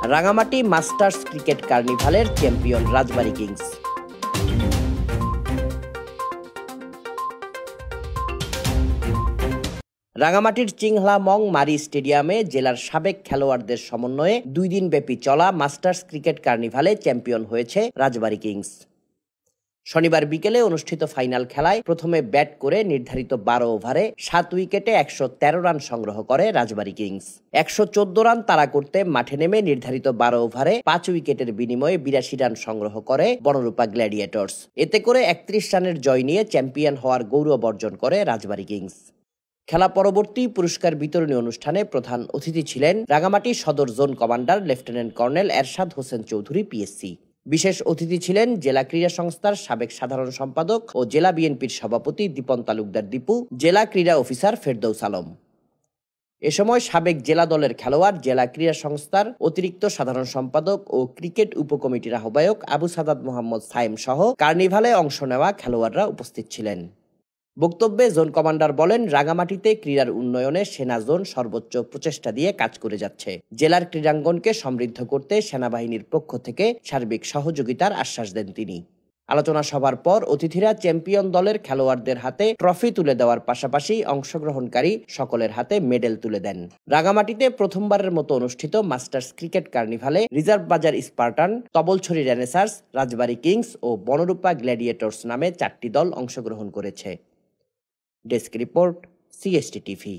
Rangamati masters cricket কার্নিভালের champion রাজবাড়ী Kings. রাঙামাটির চিংহলা-মং মারি স্টেডিয়ামে জেলার সাবেক খেলোয়াড়দের সমন্বয়ে 2 দিনব্যাপী চলা মাস্টার্স ক্রিকেট কার্নিভালে চ্যাম্পিয়ন হয়েছে রাজবাড়ী কিংস। শনিবার বিকেলে অনুষ্ঠিত ফাইনাল খেলায় প্রথমে ব্যাট করে নির্ধারিত 12 ওভারে 7 উইকেটে 113 রান সংগ্রহ করে রাজবাড়ী কিংস। 114 রান তাড়া করতে মাঠে নেমে নির্ধারিত 12 ওভারে 5 উইকেটের বিনিময়ে 82 রান সংগ্রহ করে বনরূপা গ্ল্যাডিয়েটর্স। এতে করে 31 রানের জয় নিয়ে চ্যাম্পিয়ন হওয়ার গৌরব অর্জন করে রাজবাড়ী কিংস। খেলা পরবর্তী পুরস্কার বিতরণী অনুষ্ঠানে প্রধান অতিথি ছিলেন রাঙামাটি সদর জোন কমান্ডার লেফটেন্যান্ট কর্নেল এরশাদ হোসেন চৌধুরী পিএসসি। বিশেষ অতিথি ছিলেন জেলা ক্রীড়া সংস্থার সাবেক সাধারণ সম্পাদক ও জেলা বিএনপির সভাপতি দীপন তালুকদার দীপু, জেলা ক্রীড়া অফিসার ফেরদৌস আলম। এ সময় সাবেক জেলা দলের খেলোয়াড়, জেলা ক্রীড়া সংস্থার অতিরিক্ত সাধারণ সম্পাদক ও ক্রিকেট উপকমিটির আহ্বায়ক আবু সাদাত মোহাম্মদ সাইম সহ কার্নিভালে অংশ নেওয়া খেলোয়াড়রা উপস্থিত ছিলেন। বক্তব্যে জোন কমান্ডার বলেন, রাঙামাটিতে ক্রীড়ার উন্নয়নে সেনা জোন সর্বোচ্চ প্রচেষ্টা দিয়ে কাজ করে যাচ্ছে। জেলার ক্রীড়াঙ্গনকে সমৃদ্ধ করতে সেনাবাহিনীর পক্ষ থেকে সার্বিক সহযোগিতার আশ্বাস দেন তিনি। আলোচনা সভার পর অতিথিরা চ্যাম্পিয়ন দলের খেলোয়াড়দের হাতে ট্রফি তুলে দেওয়ার পাশাপাশি অংশগ্রহণকারী সকলের হাতে মেডেল তুলে দেন। রাঙামাটিতে প্রথমবারের মতো অনুষ্ঠিত মাস্টার্স ক্রিকেট কার্নিভালে রিজার্ভ বাজার স্পার্টান, তবলছড়ি রেনেসার্স, রাজবাড়ী কিংস ও বনরূপা গ্ল্যাডিয়েটর্স নামে 4টি দল অংশগ্রহণ করেছে। Desk report, CST TV.